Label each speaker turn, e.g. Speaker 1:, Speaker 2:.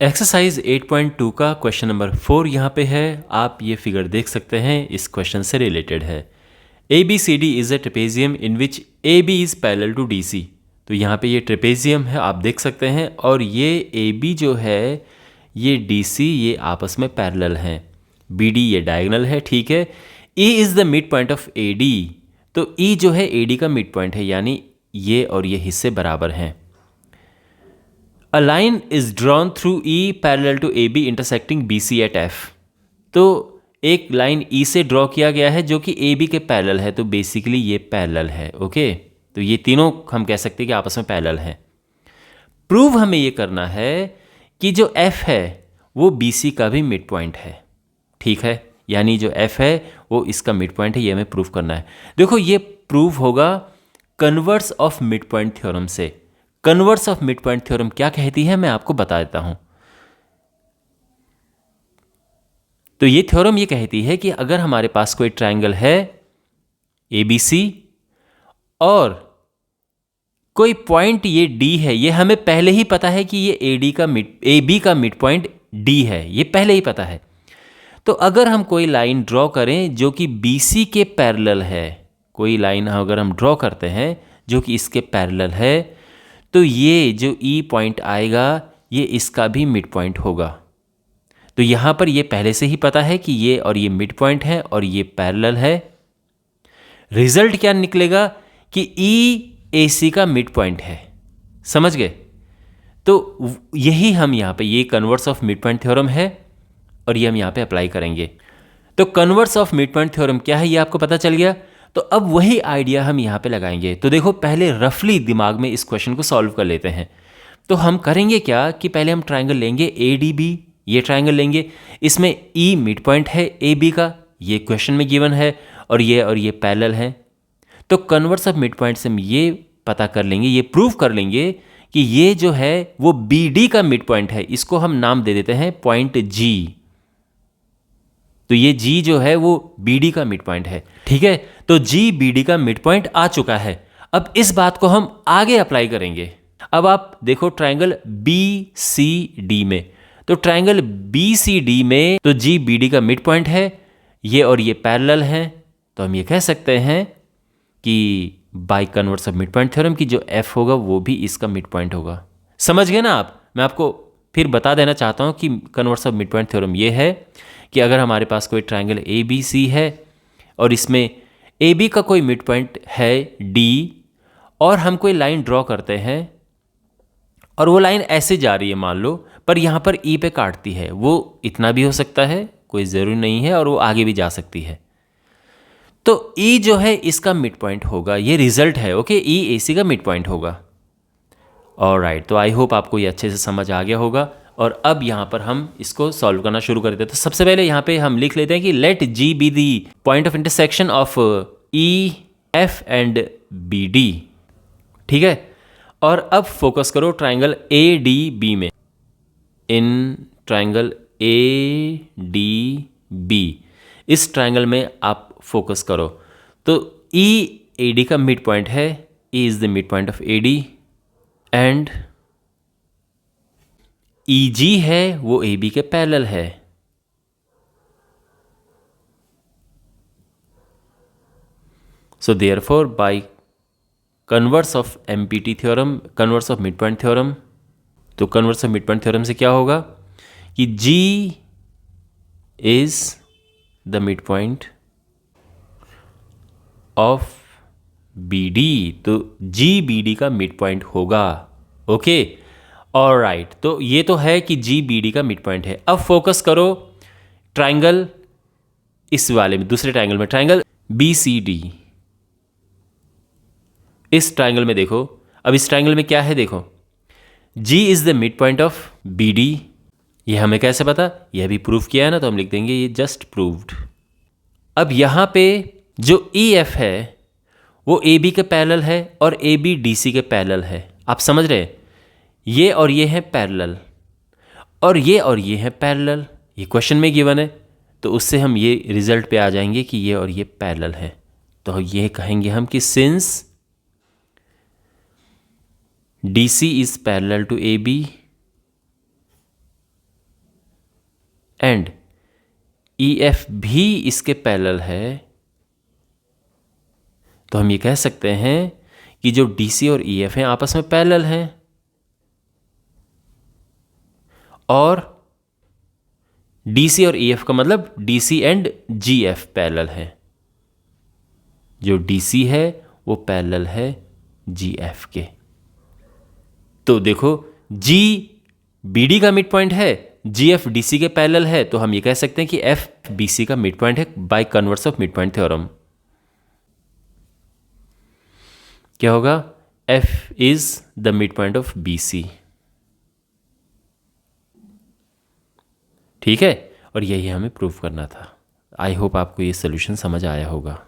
Speaker 1: Exercise 8.2 का question number 4 यहाँ पे है। आप ये फिगर देख सकते हैं, इस क्वेश्चन से रिलेटेड है। A B C D is a trapezium in which A B is parallel to D C. तो यहाँ पे ये ट्रेपेजियम है, आप देख सकते हैं, और ये ए बी जो है, ये डी सी, ये आपस में पैरेलल हैं। बी डी ये डायगोनल है, ठीक है। E is the mid point of A D. तो ई जो है ए डी का मिड पॉइंट है, यानी ये और ये हिस्से बराबर हैं। A line is drawn through E parallel to AB intersecting BC at F। तो एक लाइन E से ड्रॉ किया गया है जो कि AB के पैरेलल है, तो बेसिकली ये पैरेलल है। ओके, तो ये तीनों हम कह सकते हैं कि आपस में पैरेलल हैं। प्रूव हमें ये करना है कि जो F है वो BC का भी मिड पॉइंट है, ठीक है। यानी जो F है वो इसका मिड पॉइंट है, ये हमें प्रूव करना है। देखो, ये प्रूव होगा converse of mid point theorem से। Converse of mid point theorem क्या कहती है, मैं आपको बता देता हूं। तो ये थ्योरम ये कहती है कि अगर हमारे पास कोई ट्रायंगल है ABC और कोई पॉइंट ये D है, ये हमें पहले ही पता है कि ये AB का मिड पॉइंट D है, ये पहले ही पता है। तो अगर हम कोई लाइन ड्रॉ करें जो कि BC के पैरेलल है, कोई लाइन अगर हम ड्रॉ करते हैं जो कि इसके पैरेलल है, तो ये जो E पॉइंट आएगा ये इसका भी मिड पॉइंट होगा। तो यहाँ पर ये पहले से ही पता है कि ये और ये मिड पॉइंट है और ये पैरेलल है। रिजल्ट क्या निकलेगा कि E AC का मिड पॉइंट है। समझ गए? तो यही हम यहाँ पे, ये converse of mid point theorem है और ये हम यहाँ पे अप्लाई करेंगे। तो converse of mid point theorem क्या है, ये आपको पता चल गया। तो अब वही आइडिया हम यहाँ पे लगाएंगे। तो देखो, पहले रफली दिमाग में इस क्वेश्चन को सॉल्व कर लेते हैं। तो हम करेंगे क्या कि पहले हम ट्रायंगल लेंगे ADB, ये ट्रायंगल लेंगे, इसमें E मिड पॉइंट है AB का, ये क्वेश्चन में गिवन है, और ये पैरेलल है। तो कन्वर्स ऑफ मिड पॉइंट से हम ये पता कर लेंगे, ये प्रूव कर लेंगे कि ये जो है वो BD का मिड पॉइंट है। इसको हम नाम दे देते हैं पॉइंट G। तो ये G जो है वो BD का मिड पॉइंट है, ठीक है। तो G BD का मिड पॉइंट आ चुका है। अब इस बात को हम आगे अप्लाई करेंगे। अब आप देखो ट्रायंगल BCD में, तो ट्रायंगल BCD में तो G BD का मिड पॉइंट है, ये और ये पैरेलल हैं। तो हम ये कह सकते हैं कि bye converse of mid point theorem की जो F होगा वो भी इसका मिड पॉइंट होगा। समझ गए ना आप? मैं आपको फिर बता देना चाहता हूँ कि converse of mid point theorem ये है कि अगर हमारे पास कोई ट्रायंगल ABC है और इसमें AB का कोई मिड पॉइंट है D, और हम कोई लाइन ड्रॉ करते हैं और वो लाइन ऐसे जा रही है मान लो, पर यहाँ पर E पे काटती है, वो इतना भी हो सकता है, कोई ज़रूरी नहीं है, और वो आगे भी जा सकती है। तो E जो है इसका मिड पॉइंट होगा, ये रिजल्ट है। ओके, E AC का मिड पॉइंट होगा। ऑलराइट, तो आई होप आपको ये अच्छे से समझ आ गया होगा। और अब यहाँ पर हम इसको सॉल्व करना शुरू कर देते हैं। तो सबसे पहले यहाँ पे हम लिख लेते हैं कि let G be the point of intersection of EF and BD, ठीक है। और अब फोकस करो ट्रायंगल ADB में। इन ट्रायंगल ADB, इस ट्रायंगल में आप फोकस करो। तो E AD का मिड पॉइंट है, E is the mid point of AD, and EG है वो AB के पैरेलल है। So therefore by converse of MPT theorem, converse of mid point theorem, तो converse of mid point theorem से क्या होगा कि G is the mid point of BD, तो G BD का मिड पॉइंट होगा। ओके, ऑलराइट, तो ये तो है कि G BD का मिड पॉइंट है। अब फोकस करो ट्रायंगल इस वाले में, दूसरे ट्रायंगल में, ट्रायंगल BCD। इस ट्रायंगल में देखो, अब इस ट्रायंगल में क्या है, देखो G is the mid point of BD। ये हमें कैसे पता, यह भी प्रूव किया है ना, तो हम लिख देंगे ये जस्ट प्रूव्ड। अब यहाँ पे जो EF है वो AB के पैरेलल है और AB DC के पैरेलल है। आप समझ रहे हैं? ये और ये है पैरेलल, और ये है पैरेलल, ये क्वेश्चन में गिवन है। तो उससे हम ये रिजल्ट पे आ जाएंगे कि ये और ये पैरेलल है। तो ये कहेंगे हम कि since DC is parallel to AB E F भी इसके पैरेलल है, तो हम ये कह सकते हैं कि जो डी सी और ई एफ हैं आपस में पैरेलल हैं, और डी सी और ई एफ का मतलब D C and G F parallel है। जो डी सी है वो पैरेलल है जी एफ के। तो देखो, जी बी डी का मिड पॉइंट है, जी एफ डी सी के पैरेलल है, तो हम ये कह सकते हैं कि एफ बी सी का मिड पॉइंट है by converse of mid point theorem. क्या होगा? F is the mid point of B C. ठीक है, और यही हमें प्रूव करना था। आई होप आपको ये सोल्यूशन समझ आया होगा।